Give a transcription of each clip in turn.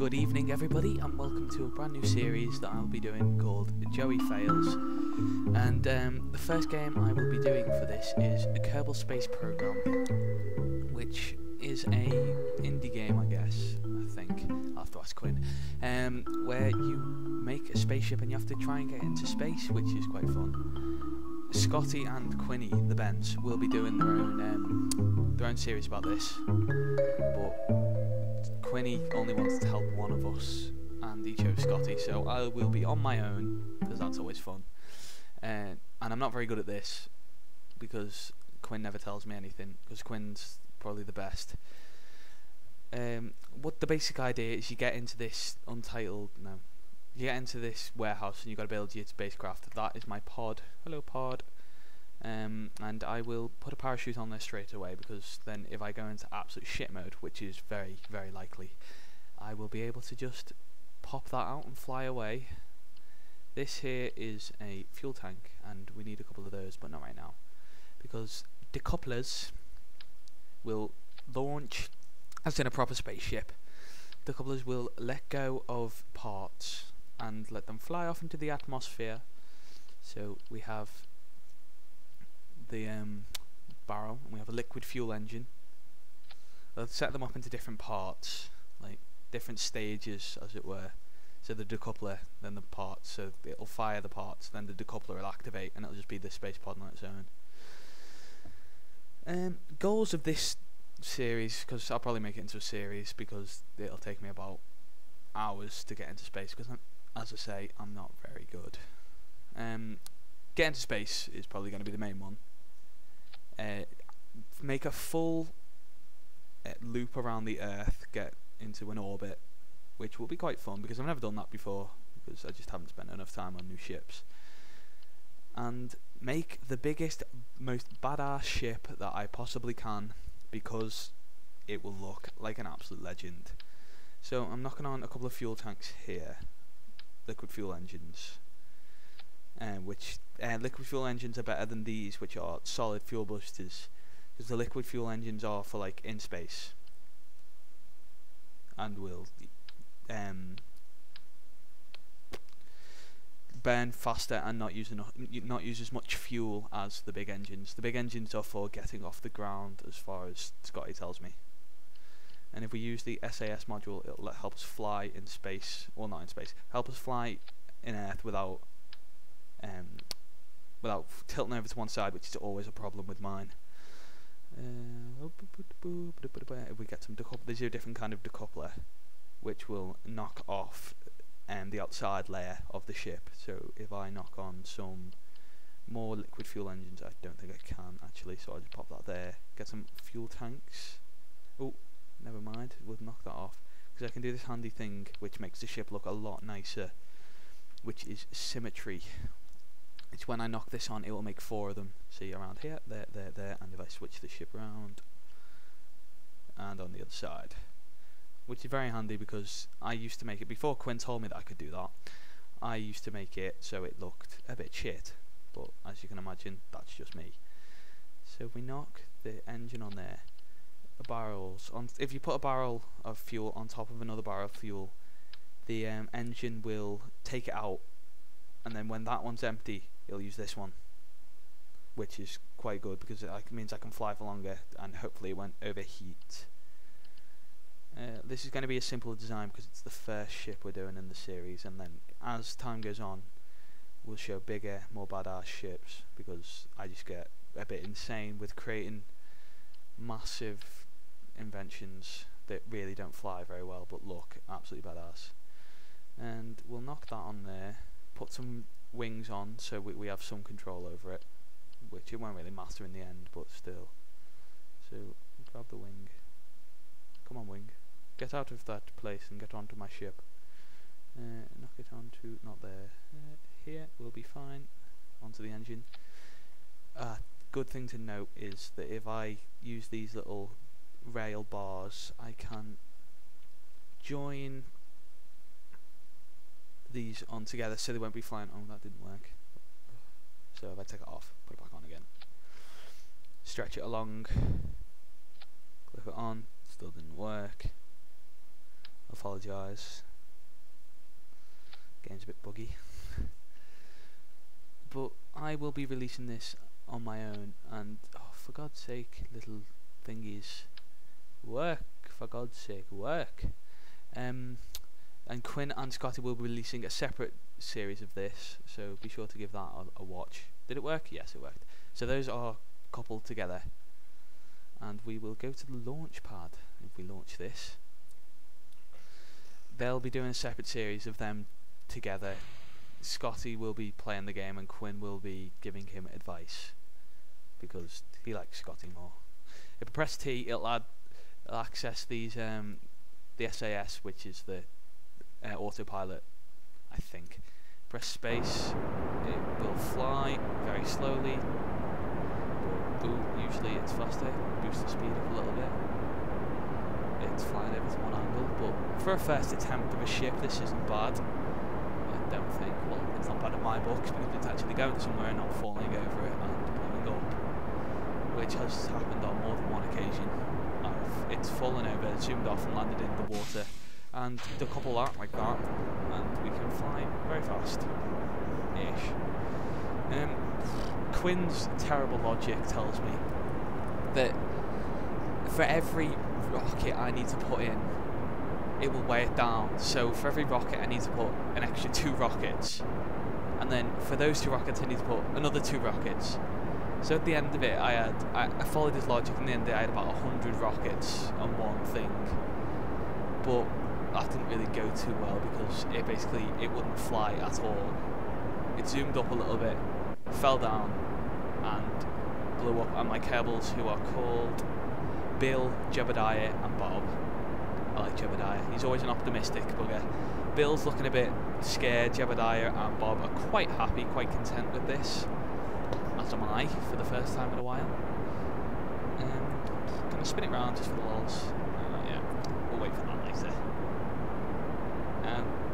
Good evening everybody, and welcome to a brand new series that I'll be doing called Joey Fails. And the first game I will be doing for this is a Kerbal Space Program, which is a indie game, I guess. I think I'll have to ask Quinn. Where you make a spaceship and you have to try and get into space, which is quite fun. Scotty and Quinny, the Bens, will be doing their own series about this, but Quinny only wants to help one of us, and he chose Scotty, so I will be on my own, because that's always fun. And I'm not very good at this, because Quinn never tells me anything, because Quinn's probably the best. What the basic idea is, you get into this you get into this warehouse and you've got to build your spacecraft. That is my pod. Hello pod. And I will put a parachute on there straight away, because then if I go into absolute shit mode, which is very, very likely, I will be able to just pop that out and fly away. This here is a fuel tank, and we need a couple of those, but not right now, because decouplers will launch as in a proper spaceship. Decouplers will let go of parts and let them fly off into the atmosphere. So we have the barrel, and we have a liquid fuel engine. They'll set them up into different parts, like different stages, as it were. So the decoupler, then the parts, so it'll fire the parts, then the decoupler will activate, and it'll just be the space pod on its own. Goals of this series, because I'll probably make it into a series, because it'll take me about hours to get into space, because as I say, I'm not very good. Get into space is probably going to be the main one. Make a full loop around the Earth, get into an orbit, which will be quite fun, because I've never done that before, because I just haven't spent enough time on new ships. And make the biggest, most badass ship that I possibly can, because it will look like an absolute legend. So I'm knocking on a couple of fuel tanks here, liquid fuel engines, which liquid fuel engines are better than these, which are solid fuel boosters, because the liquid fuel engines are for like in space, and will burn faster and not use as much fuel as the big engines. The big engines are for getting off the ground, as far as Scotty tells me. And if we use the SAS module, it'll help us fly in space, well, not in space, help us fly in Earth without tilting over to one side, which is always a problem with mine. If we get some decoupler, there's a different kind of decoupler which will knock off the outside layer of the ship. So if I knock on some more liquid fuel engines, I don't think I can actually, so I'll just pop that there. Get some fuel tanks. Oh, never mind, we'll knock that off, because I can do this handy thing which makes the ship look a lot nicer, which is symmetry. It's when I knock this on, it will make 4 of them. See, around here, there, and if I switch the ship around, and on the other side, which is very handy, because I used to make it, before Quinn told me that I could do that, I used to make it so it looked a bit shit, but as you can imagine, that's just me. So if we knock the engine on there, the barrels, if you put a barrel of fuel on top of another barrel of fuel, the engine will take it out, and then when that one's empty, it'll use this one, which is quite good, because it means I can fly for longer, and hopefully it won't overheat. This is going to be a simple design, because it's the first ship we're doing in the series, and then as time goes on, we'll show bigger, more badass ships, because I just get a bit insane with creating massive inventions that really don't fly very well, but look absolutely badass. And we'll knock that on there, put some wings on, so we have some control over it, which it won't really matter in the end, but still. So grab the wing. Come on, wing, get out of that place and get onto my ship. Knock it onto, not there, here will be fine, onto the engine. Good thing to note is that if I use these little rail bars, I can join these on together, so they won't be flying. Oh, that didn't work. So if I take it off, put it back on again, stretch it along, clip it on, still didn't work. apologise. Game's a bit buggy. But I will be releasing this on my own, and oh, for God's sake, little thingies, work, for God's sake, work. And Quinn and Scotty will be releasing a separate series of this, so be sure to give that a watch. Did it work? Yes, it worked. So those are coupled together, and we will go to the launch pad if we launch this. They'll be doing a separate series of them together. Scotty will be playing the game and Quinn will be giving him advice because he likes Scotty more. If I press T, it'll access these the SAS, which is the autopilot, I think. Press space, it will fly very slowly, but usually it's faster. Boost the speed up a little bit. It's flying over to one angle, but for a first attempt of a ship, this isn't bad. I don't think. Well, it's not bad in my books because it's actually going somewhere and not falling over it and blowing up, which has happened on more than one occasion. It's fallen over, zoomed off and landed in the water, and decouple that like that, and we can fly very fast-ish. Quinn's terrible logic tells me that for every rocket I need to put in, it will weigh it down. So for every rocket I need to put an extra 2 rockets, and then for those 2 rockets I need to put another 2 rockets. So at the end of it, I followed his logic, and in the end I had about 100 rockets on one thing, but that didn't really go too well because it wouldn't fly at all. It zoomed up a little bit, fell down, and blew up. And my Kerbals, who are called Bill, Jebadia, and Bob. I like Jebadia. He's always an optimistic bugger. Bill's looking a bit scared. Jebadia and Bob are quite happy, quite content with this. As am I, for the first time in a while. Gonna spin it round just for the lols. Yeah, we'll wait for that later.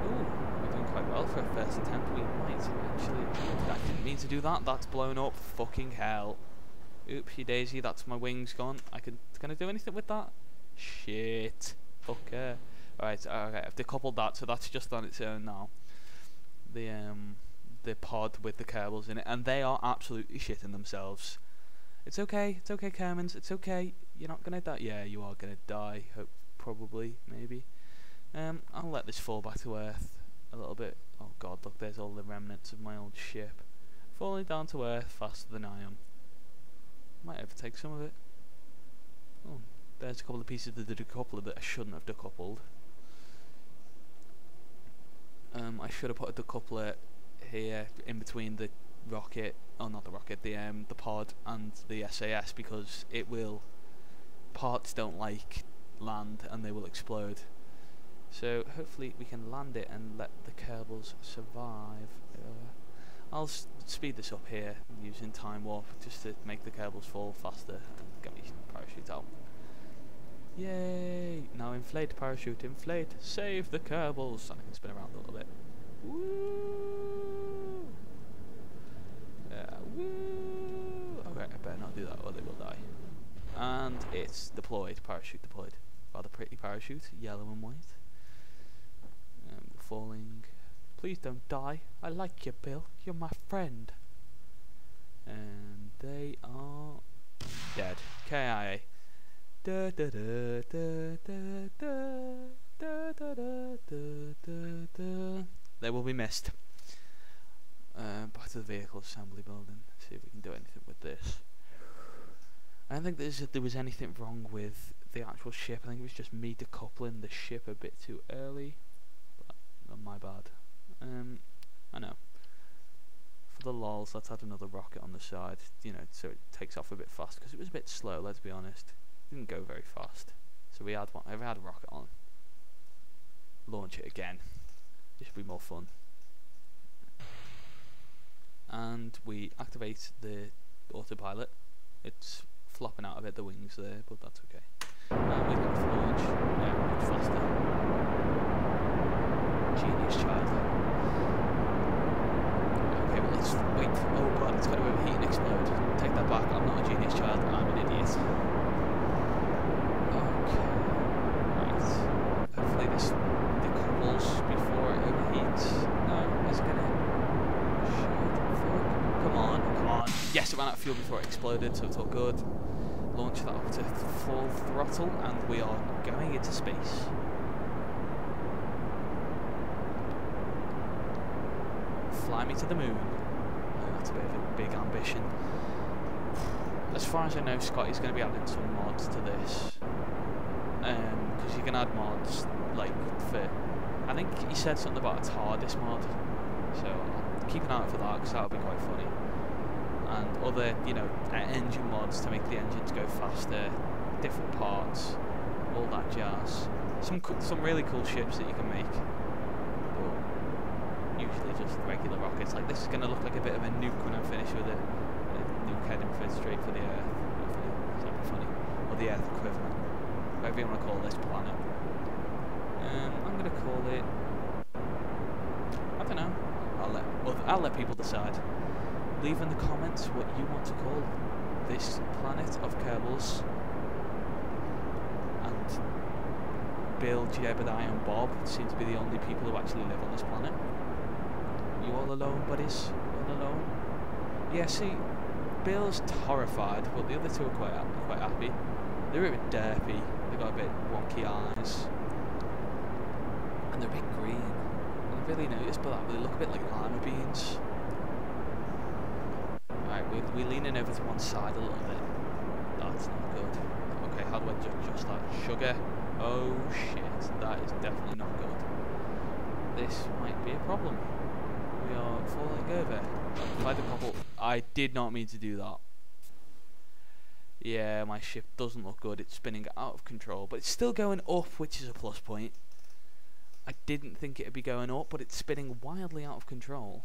Ooh, we're doing quite well for a first attempt. We might actually. I didn't mean to do that. That's blown up. Fucking hell. Oopsie daisy. That's my wings gone. Can I do anything with that? Shit. Fucker. Right. Okay. I've decoupled that, so that's just on its own now. The pod with the Kerbals in it, and they are absolutely shitting themselves. It's okay, Kermans, it's okay. You're not gonna die. Yeah, you are gonna die. Probably, maybe. I'll let this fall back to earth a little bit. Oh god, look, there's all the remnants of my old ship falling down to earth faster than I am. Might overtake some of it. Oh, there's a couple of pieces of the decoupler that I shouldn't have decoupled. I should have put a decoupler here in between the rocket, oh not the rocket, the pod and the SAS, because parts don't like land and they will explode. So hopefully we can land it and let the Kerbals survive. I'll speed this up here using time warp just to make the Kerbals fall faster and get me parachute out. Yay! Now inflate parachute, inflate, save the Kerbals, and I can spin around a little bit. Woo! Yeah, woo! Okay, I better not do that or they will die. And it's deployed, parachute deployed. Rather pretty parachute, yellow and white. We're falling. Please don't die. I like you, Bill. You're my friend. And they are dead. KIA. Da da da da da da da da da da da. They will be missed. Back to the vehicle assembly building. See if we can do anything with this. I don't think there was anything wrong with the actual ship. I think it was just me decoupling the ship a bit too early. But not my bad. I know. For the lols, let's add another rocket on the side. You know, so it takes off a bit fast because it was a bit slow. Let's be honest. It didn't go very fast. So we had one. I've had a rocket on. Launch it again. This should be more fun. And we activate the autopilot. It's flopping out a bit, the wings there, but that's okay. And we look for launch. Yeah, much faster. Genius child. Okay, well let's wait for. Oh god, it's going to overheat and explode. Take that back. I'm not a genius child. I'm an idiot. Okay. Right. Hopefully this it ran out of fuel before it exploded, so it's all good. Launch that up to full throttle, and we are going into space. Fly me to the moon. Oh, that's a bit of a big ambition. As far as I know, Scotty's going to be adding some mods to this. Because you can add mods, like, for... I think he said something about a TARDIS mod. So, I'll keep an eye out for that, because that'll be quite funny. And other, you know, engine mods to make the engines go faster, different parts, all that jazz. Some really cool ships that you can make. But usually just regular rockets. Like, this is going to look like a bit of a nuke when I'm finished with it. Nuke heading straight for the Earth. Hopefully, that'll be funny. Or the Earth equivalent. Whatever you want to call this planet. I'm going to call it... I don't know. I'll let people decide. Leave in the comments what you want to call this planet of Kerbals. And Bill, Jebadia and Bob seem to be the only people who actually live on this planet. You all alone, buddies? All alone? Yeah, see... Bill's horrified, but the other two are quite happy. They're a bit derpy, they've got a bit wonky eyes, and they're a bit green. And I really noticed by that, they look a bit like lima beans. Alright, we're leaning over to one side a little bit. That's not good. Okay, how do I adjust that? Sugar? Oh shit, that is definitely not good. This might be a problem. We are falling over. By the couple, I did not mean to do that. Yeah, my ship doesn't look good. It's spinning out of control, but it's still going up, which is a plus point. I didn't think it'd be going up, but it's spinning wildly out of control.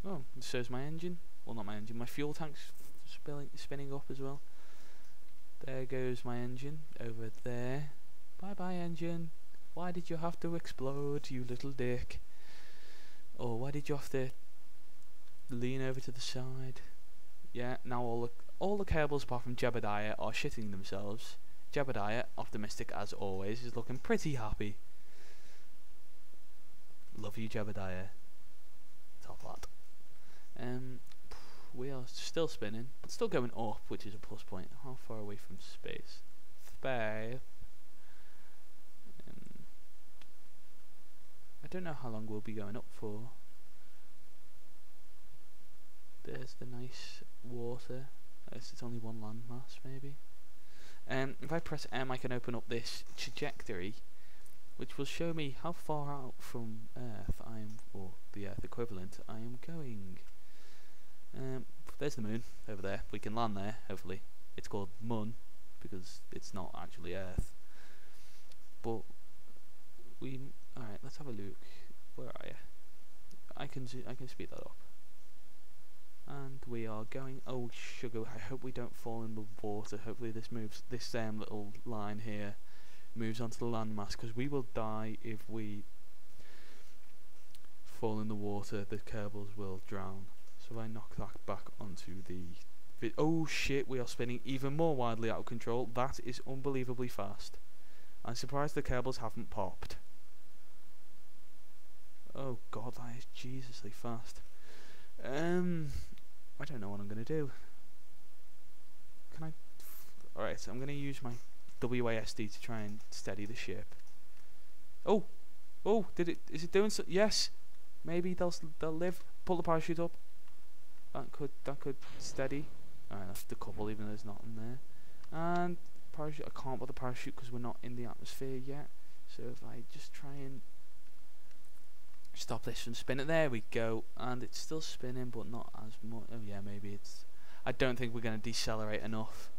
Oh, and so's my engine. Well, not my engine. My fuel tank's spinning up as well. There goes my engine over there. Bye bye, engine. Why did you have to explode, you little dick? Or why did you have to lean over to the side? Yeah, now all the Kerbals apart from Jebadia are shitting themselves. Jebadia, optimistic as always, is looking pretty happy. Love you, Jebadia. Top lad. We are still spinning, but still going up, which is a plus point. How far away from space? Space. I don't know how long we'll be going up for. There's the nice water. I guess it's only one landmass, maybe. If I press M, I can open up this trajectory, which will show me how far out from Earth I am, or the Earth equivalent, I am going. There's the moon over there. We can land there, hopefully. It's called Mun because it's not actually Earth. But alright, let's have a look. Where are you? I can speed that up. And we are going. Oh sugar! I hope we don't fall in the water. Hopefully this moves. This little line here moves onto the landmass, because we will die if we fall in the water. The Kerbals will drown. So I knock that back onto the. Oh shit! We are spinning even more wildly out of control. That is unbelievably fast. I'm surprised the Kerbals haven't popped. Oh god, that is Jesusly fast. I don't know what I'm gonna do. Can I? Alright, so I'm gonna use my WASD to try and steady the ship. Oh, is it doing so? Yes, maybe they'll live. Pull the parachute up. That could steady. Alright, that's the couple, even though there's nothing there. And parachute. I can't put the parachute because we're not in the atmosphere yet. So if I just try and stop this from spinning, there we go, and it's still spinning, but not as much. Oh yeah, maybe it's. I don't think we're gonna decelerate enough,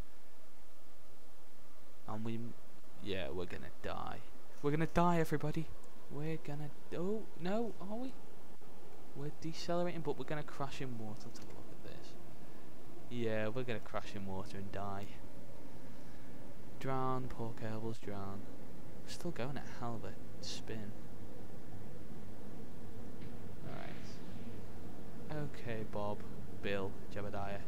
and we're gonna die. We're gonna die, everybody. We're gonna. Oh no, are we? We're decelerating, but we're gonna crash in water. Let's have a look at this. Yeah, we're gonna crash in water and die. Drown, poor Kerbals, drown. We're still going at hell of a spin. Alright. Okay, Bob, Bill, Jebadia.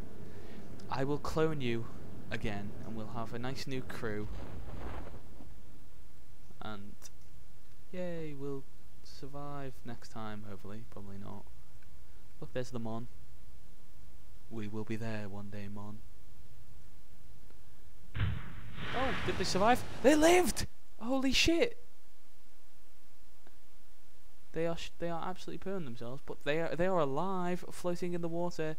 I will clone you again, and we'll have a nice new crew. And yay, we'll survive next time, hopefully. Probably not. Look, there's the Mon. We will be there one day, Mon. Oh, did they survive? They lived! Holy shit! They are absolutely pooing themselves, but they are alive, floating in the water,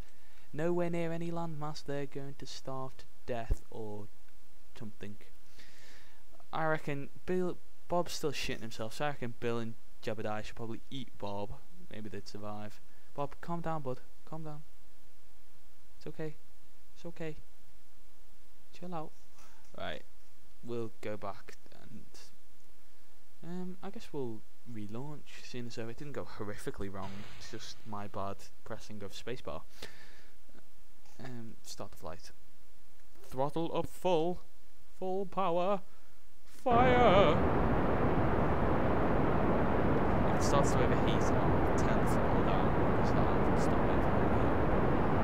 nowhere near any landmass. They're going to starve to death or something. I reckon Bob's still shitting himself, so I reckon Bill and Jebadia should probably eat Bob. Maybe they'd survive. Bob, calm down, bud. Calm down. It's okay. It's okay. Chill out. Right. We'll go back and I guess we'll relaunch, seeing as though it didn't go horrifically wrong. It's just my bad pressing of spacebar. Start the flight. Throttle up full power. Fire! If it starts to overheat, I'll turn the throttle down because that'll stop overheating.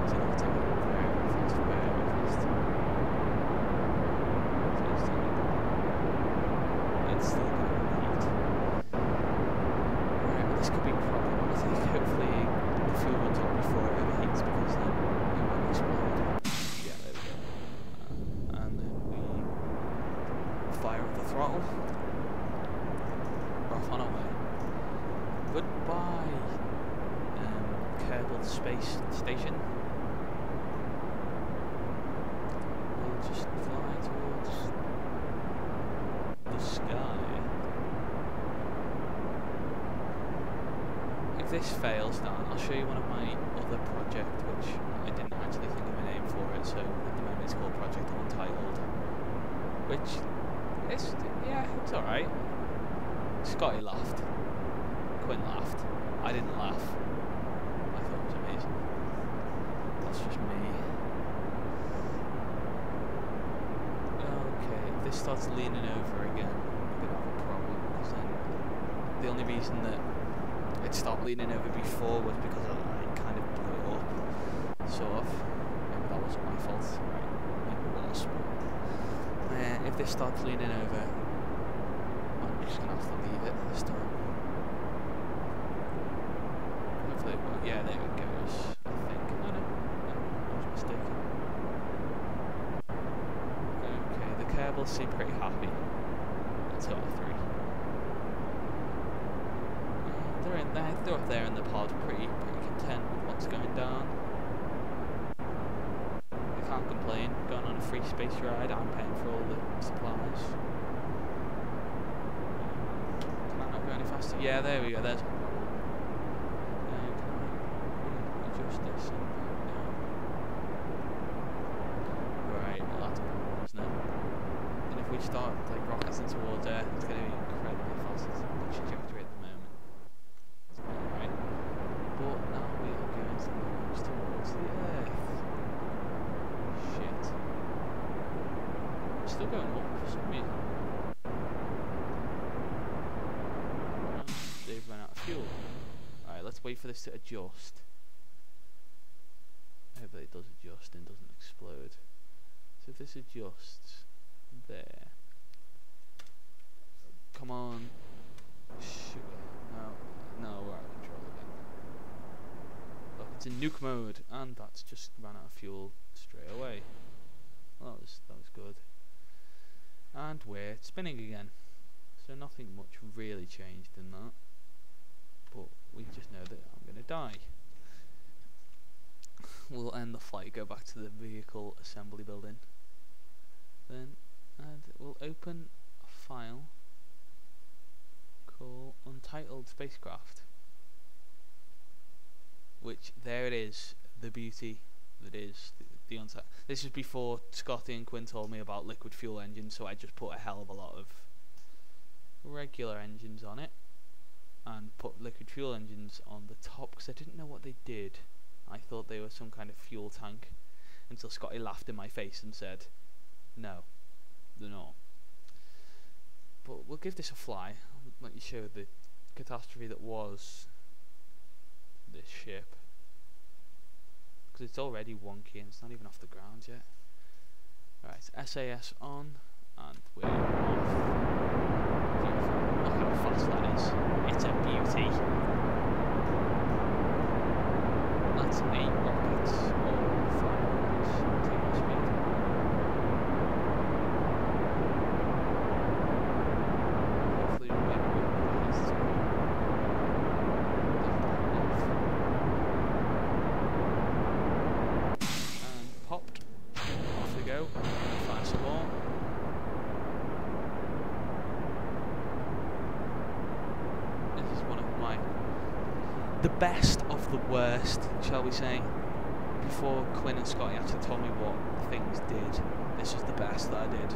So it'll take it very fast, very fast. So it's still going to overheat. Alright, well this could be problematic. Hopefully the fuel runs out before it overheats because then it won't explode. Yeah, there we go. And then we fire up the throttle. We're off on our way. Goodbye, Kerbal space station. We'll just fly towards the sky. If this fails, Dan, I'll show you one of my other projects, which I didn't actually think of a name for it, so at the moment it's called Project Untitled. Which is, yeah, it's alright. Scotty laughed. Quinn laughed. I didn't laugh. I thought it was amazing. That's just me. Okay, if this starts leaning over again, I'm gonna have a problem, because then the only reason that it stopped leaning over before was because I kind of blew it up. Sort of. Maybe that wasn't my fault. Right, maybe it was. But, if this starts leaning over, I'm just gonna have to leave it this time. Hopefully it won't. Yeah, there it goes. I think. Oh no, I was mistaken. Okay, the Kerbal seem pretty happy. Let's go at 3. They're in there. They're up there in the pod, pretty content with what's going down. They can't complain. Going on a free space ride. I'm paying for all the supplies. Can I not go any faster? Yeah, there we go. There's my problem. Can I adjust this? No. Right. Well, that's a problem, isn't it? And if we start like rocketing towards Earth, it's going to be incredibly fast. It's a trajectory at the moment. Right. But now we are going to launch towards the Earth. Shit. It's still going up for some reason. They've run out of fuel. Alright, let's wait for this to adjust. Hopefully it does adjust and doesn't explode. So if this adjusts there. Come on. Shoot. No, we're out of control again. Look, it's in nuke mode, and that's just ran out of fuel straight away. Well, that was good. And we're spinning again. So nothing much really changed in that. But we just know that I'm going to die. We'll end the flight, go back to the vehicle assembly building. Then, and we'll open a file called Untitled Spacecraft. Which, there it is, the beauty that is the untitled. This is before Scotty and Quinn told me about liquid fuel engines, so I just put a hell of a lot of regular engines on it. And put liquid fuel engines on the top, because I didn't know what they did. I thought they were some kind of fuel tank, until Scotty laughed in my face and said, no, they're not. But we'll give this a fly. I'll let you show the catastrophe that was this ship, because it's already wonky and it's not even off the ground yet. Right, SAS on, and we're off. Beautiful. Look how fast that is. It's a beauty. That's 8 rockets all firing. the best of the worst, shall we say. Before Quinn and Scotty actually told me what things did, this was the best that I did.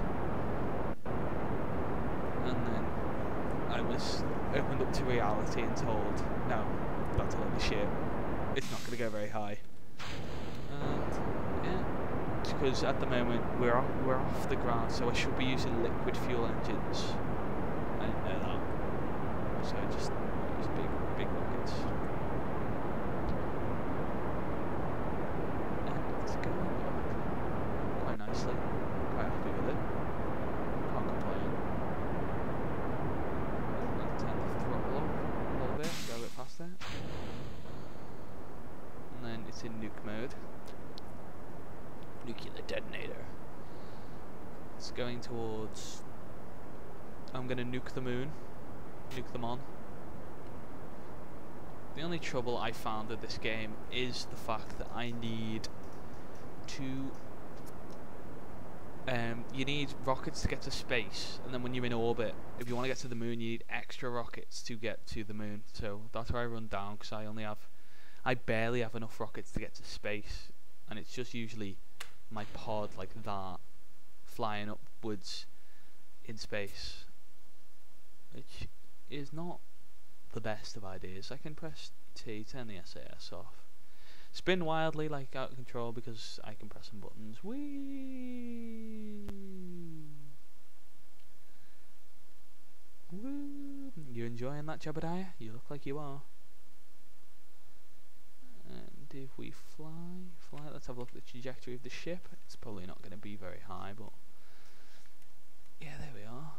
And then I was opened up to reality and told, no, that's a load of shit. It's not going to go very high. And yeah, because at the moment we're off the ground, so I should be using liquid fuel engines. I didn't know that, so I just use big rockets. And it's going quite nicely. Quite happy with it. Can't complain. I'll turn the throttle off a little bit, go a bit faster. And then it's in nuke mode. Nuclear detonator. It's going towards... I'm going to nuke the moon. Nuke them on. The only trouble I found with this game is the fact that I need to... you need rockets to get to space, and then when you're in orbit, if you want to get to the moon, you need extra rockets to get to the moon. So that's where I run down, because I barely have enough rockets to get to space, and it's just usually my pod like that, flying upwards in space, which is not the best of ideas. I can press T, turn the SAS off, spin wildly like out of control because I can press some buttons. Whee! Woo! You enjoying that, Jebadia? You look like you are. And if we fly, let's have a look at the trajectory of the ship. It's probably not going to be very high, but yeah, there we are.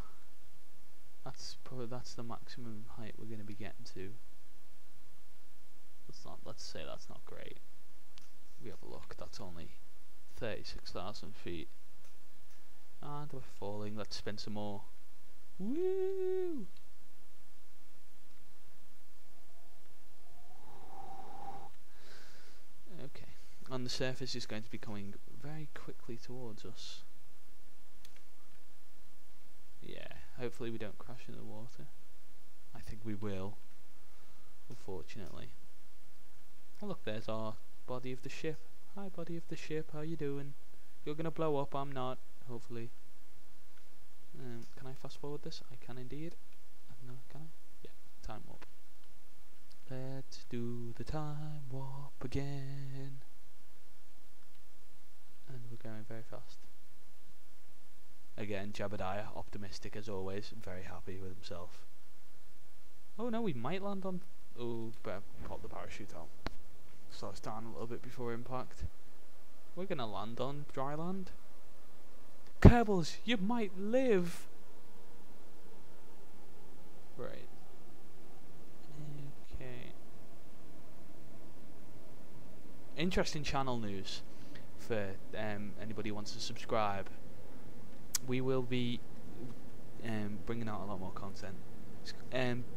That's the maximum height we're going to be getting to. Let's say that's not great. We have a look. That's only 36,000 feet, and we're falling. Let's spin some more. Woo! Okay, and the surface is going to be coming very quickly towards us. Yeah, hopefully we don't crash in the water. I think we will, unfortunately. Oh look, there's our body of the ship. Hi body of the ship, how you doing? You're gonna blow up, I'm not, hopefully. Can I fast forward this? I can indeed. No, can I? Yeah, time warp. Let's do the time warp again. And we're going very fast. Again, Jebadia, optimistic as always, very happy with himself. Oh no, we might land on... Oh, better pop the parachute out. Slow us down a little bit before impact. We're gonna land on dry land. Kerbals, you might live! Right. Okay. Interesting channel news for anybody who wants to subscribe. We will be bringing out a lot more content.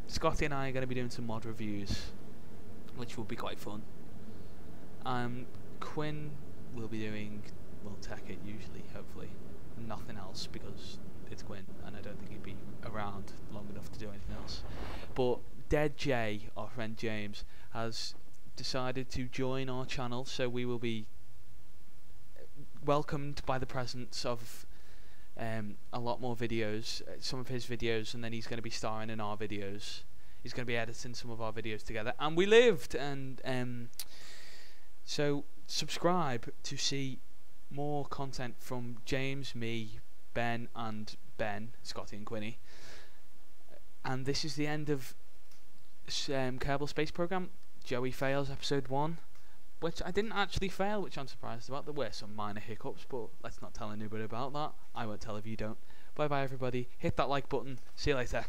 Scotty and I are going to be doing some mod reviews, which will be quite fun. Quinn will be doing, well, tech it usually, hopefully. Nothing else, because it's Quinn, and I don't think he'd be around long enough to do anything else. But Dead J, our friend James, has decided to join our channel, so we will be welcomed by the presence of a lot more videos, some of his videos, and then he's going to be starring in our videos. He's going to be editing some of our videos together, and we lived. And so subscribe to see more content from James, me, Ben, Scotty and Quinny. And this is the end of Kerbal Space Program. Joey Fails episode 1, which I didn't actually fail, which I'm surprised about. There were some minor hiccups, but let's not tell anybody about that. I won't tell if you don't. Bye bye everybody. Hit that like button. See you later.